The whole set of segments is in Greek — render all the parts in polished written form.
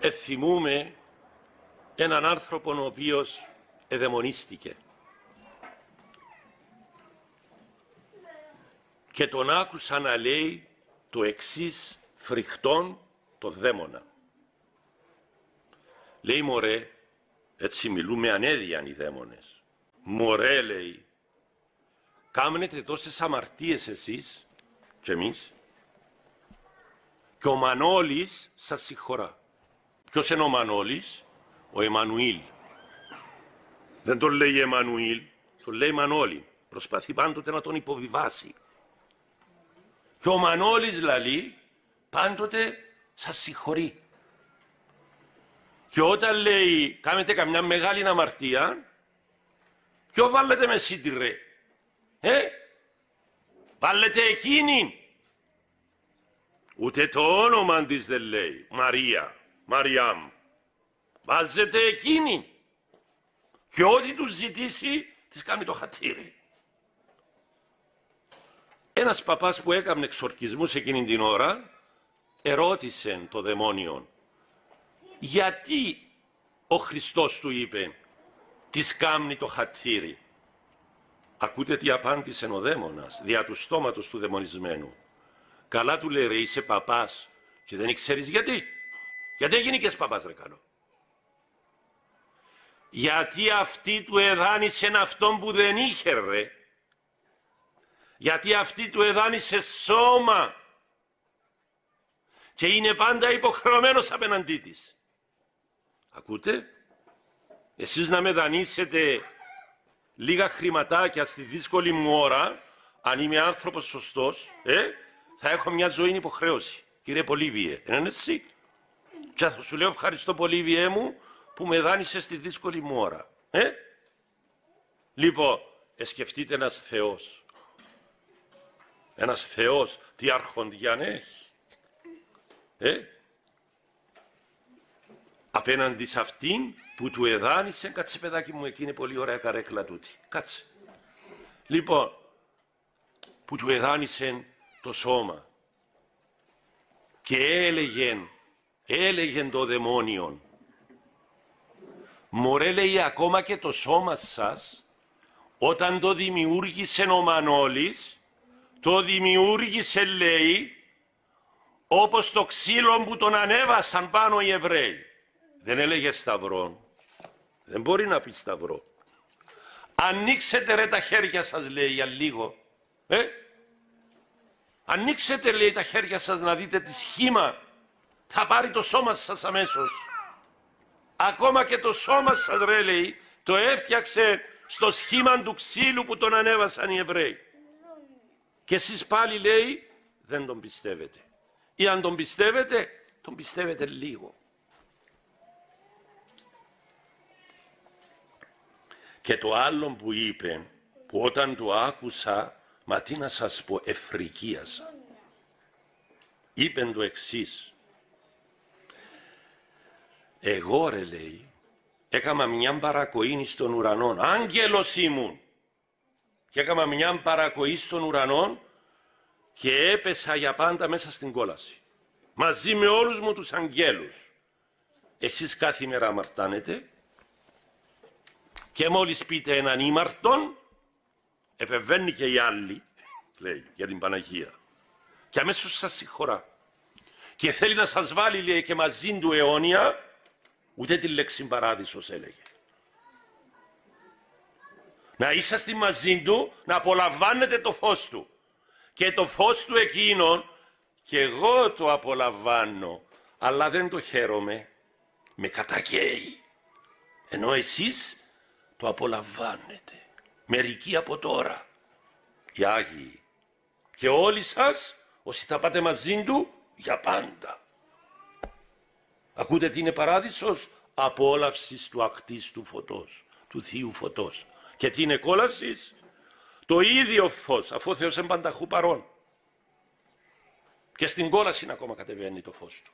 Θυμούμε έναν άνθρωπο ο οποίος εδαιμονίστηκε και τον άκουσα να λέει το εξής φρικτόν το δαίμονα. Λέει, μωρέ, έτσι μιλούμε ανέδιαν οι δαίμονες. Μωρέ, λέει, κάμνετε τόσες αμαρτίες εσείς και εμείς και ο Μανώλης σας συγχωρά. Ποιος είναι ο Μανώλης? Ο Εμμανουήλ. Δεν τον λέει Εμμανουήλ, τον λέει Μανώλη. Προσπαθεί πάντοτε να τον υποβιβάσει. Και ο Μανώλης λαλεί πάντοτε σας συγχωρεί. Και όταν λέει κάνετε καμιά μεγάλη αμαρτία, ποιο βάλετε με σύντηρε? Βάλετε εκείνη. Ούτε το όνομα της δεν λέει. Μαρία, Μαριάμ. Βάζετε εκείνη. Και ό,τι τους ζητήσει, της κάνει το χατήρι. Ένας παπάς που έκανε εξορκισμούς εκείνη την ώρα, ερώτησε το δαιμόνιο, γιατί ο Χριστός του είπε, της κάμνει το χατήρι. Ακούτε τι απάντησε ο δαίμονας, δια του στόματος του δαιμονισμένου. Καλά, του λέει, ρε, είσαι παπάς και δεν ξέρεις γιατί. Γιατί έγινηκες παπάς, ρε καλό? Γιατί αυτή του εδάνησε αυτόν που δεν είχε, ρε. Γιατί αυτή του εδάνησε σώμα και είναι πάντα υποχρεωμένος απέναντί της. Ακούτε, εσείς να με δανείσετε λίγα χρηματάκια στη δύσκολη μου ώρα, αν είμαι άνθρωπος σωστός, θα έχω μια ζωή υποχρέωση. Κύριε Πολύβιε, είναι έτσι? Και θα σου λέω ευχαριστώ Πολύβιε μου που με δάνεισε στη δύσκολη μου ώρα. Λοιπόν, σκεφτείτε ένας Θεός. Ένας Θεός, τι αρχοντιάν έχει. Απέναντι σε αυτήν που του εδάνησε, κάτσε παιδάκι μου, εκεί είναι πολύ ωραία καρέκλα τούτη. Κάτσε. Λοιπόν, που του εδάνησε το σώμα και έλεγε το δαιμόνιον, μωρέ, λέει, ακόμα και το σώμα σας, όταν το δημιούργησε ο Μανώλης, το δημιούργησε, λέει, όπως το ξύλο που τον ανέβασαν πάνω οι Εβραίοι. Δεν έλεγε σταυρό. Δεν μπορεί να πει σταυρό. Ανοίξετε, ρε, τα χέρια σας, λέει, για λίγο. Ανοίξετε, λέει, τα χέρια σας να δείτε τη σχήμα. Θα πάρει το σώμα σας αμέσως. Ακόμα και το σώμα σας, ρε, λέει, το έφτιαξε στο σχήμα του ξύλου που τον ανέβασαν οι Εβραίοι. Και εσείς πάλι, λέει, δεν τον πιστεύετε. Ή αν τον πιστεύετε, τον πιστεύετε λίγο. Και το άλλο που είπε, που όταν το άκουσα, μα τι να σας πω, εφρικίασα. Είπεν το εξής. Εγώ, ρε, λέει, έκανα μια παρακοή στον ουρανό. Άγγελος ήμουν. Και έκανα μια παρακοή στον ουρανό και έπεσα για πάντα μέσα στην κόλαση. Μαζί με όλους μου τους αγγέλους. Εσείς κάθε μέρα αμαρτάνετε και μόλις πείτε έναν ήμαρτον, επεβαίνει και οι άλλοι, λέει, για την Παναγία. Και αμέσως σας συγχωρά. Και θέλει να σας βάλει, λέει, και μαζί του αιώνια, ούτε τη λέξη παράδεισος έλεγε. Να είσαστε μαζί του, να απολαμβάνετε το φως του. Και το φως του εκείνον, και εγώ το απολαμβάνω, αλλά δεν το χαίρομαι, με κατακαίει. Ενώ εσείς το απολαμβάνετε. Μερικοί από τώρα, οι Άγιοι. Και όλοι σας, όσοι θα πάτε μαζί του, για πάντα. Ακούτε τι είναι παράδεισος? Απόλαυσης του ακτίστου φωτός, του Θείου φωτός. Και τι είναι κόλασης? Το ίδιο φως, αφού ο Θεός είναι πανταχού παρών. Και στην κόλαση ακόμα κατεβαίνει το φως του.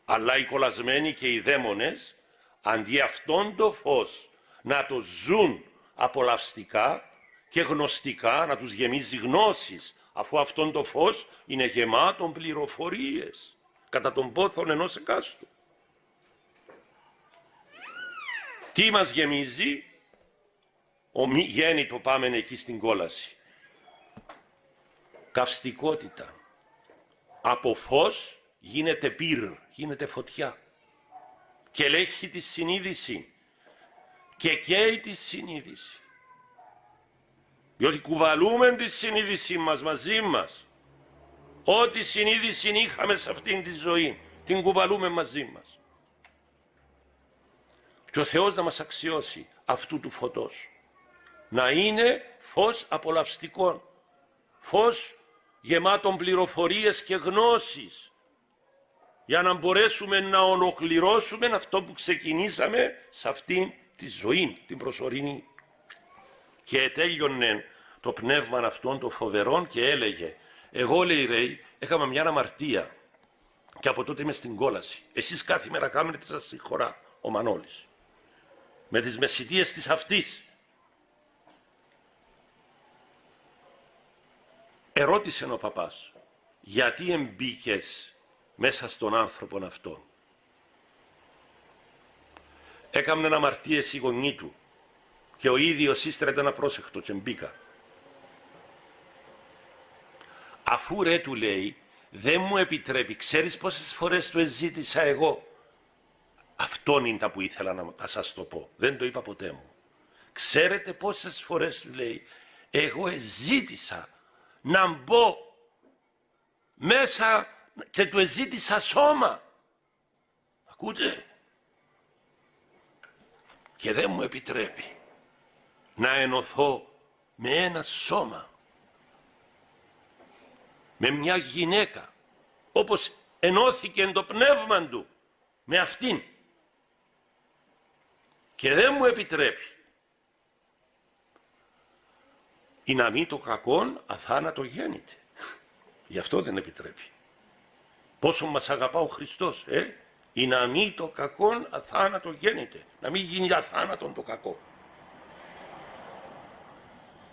Αλλά οι κολλασμένοι και οι δαίμονες, αντί αυτόν το φως να το ζουν απολαυστικά και γνωστικά, να τους γεμίζει γνώσεις, αφού αυτόν το φως είναι γεμάτον πληροφορίες, κατά τον πόθον ενός εκάστου. Τι μας γεμίζει? Ο μη γέννητο πάμε εκεί στην κόλαση. Καυστικότητα. Από φως γίνεται πυρ, γίνεται φωτιά. Και ελέγχει τη συνείδηση. Και καίει τη συνείδηση. Διότι κουβαλούμε τη συνείδηση μας μαζί μας. Ό,τι συνείδηση είχαμε σε αυτήν τη ζωή, την κουβαλούμε μαζί μας. Και ο Θεός να μας αξιώσει αυτού του φωτός. Να είναι φως απολαυστικών. Φως γεμάτων πληροφορίες και γνώσεις. Για να μπορέσουμε να ολοκληρώσουμε αυτό που ξεκινήσαμε σε αυτήν τη ζωή, την προσωρινή. Και τέλειωνε το πνεύμα αυτών των φοβερών και έλεγε, εγώ, λέει, ρέι, έκανα μια αμαρτία και από τότε είμαι στην κόλαση. Εσείς κάθε μέρα κάνετε τι σας συγχωρά, ο Μανώλης. Με τις μεσητείες της αυτής. Ερώτησε ο παπάς, γιατί εμπήκες μέσα στον άνθρωπον αυτό? Έκαμνε αμαρτίες οι γονείς του και ο ίδιος ύστερα ήταν απρόσεκτος και μπήκα. Αφού, ρε, του λέει, δεν μου επιτρέπει, ξέρεις πόσες φορές το ζήτησα εγώ? Αυτόν είναι τα που ήθελα να σας το πω, δεν το είπα ποτέ μου. Ξέρετε πόσες φορές, του λέει, εγώ ζήτησα να μπω μέσα και του ζήτησα σώμα. Ακούτε? Και δεν μου επιτρέπει να ενωθώ με ένα σώμα, με μια γυναίκα, όπως ενώθηκε το πνεύμα του με αυτήν. Και δεν μου επιτρέπει. Η να μην το κακόν αθάνατο γέννηται. Γι' αυτό δεν επιτρέπει. Πόσο μας αγαπά ο Χριστός, η να μην το κακόν αθάνατο γέννηται. Να μην γίνει αθάνατον το κακό.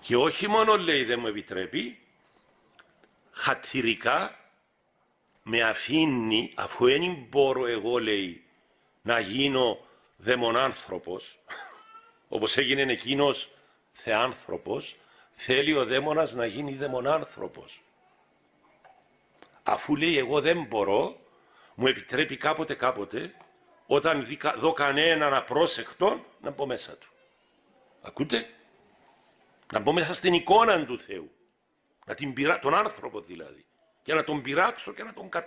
Και όχι μόνο, λέει, δεν μου επιτρέπει, χατηρικά με αφήνει, αφού δεν μπορώ εγώ, λέει, να γίνω δαιμονάνθρωπος, όπως έγινε εκείνος θεάνθρωπος, θέλει ο δαίμονας να γίνει δαιμονάνθρωπος. Αφού, λέει, εγώ δεν μπορώ, μου επιτρέπει κάποτε, όταν δω κανέναν απρόσεκτον, να μπω μέσα του. Ακούτε? Να μπω μέσα στην εικόνα του Θεού. Να τον άνθρωπο δηλαδή. Και να τον πειράξω και να τον καταφέρω.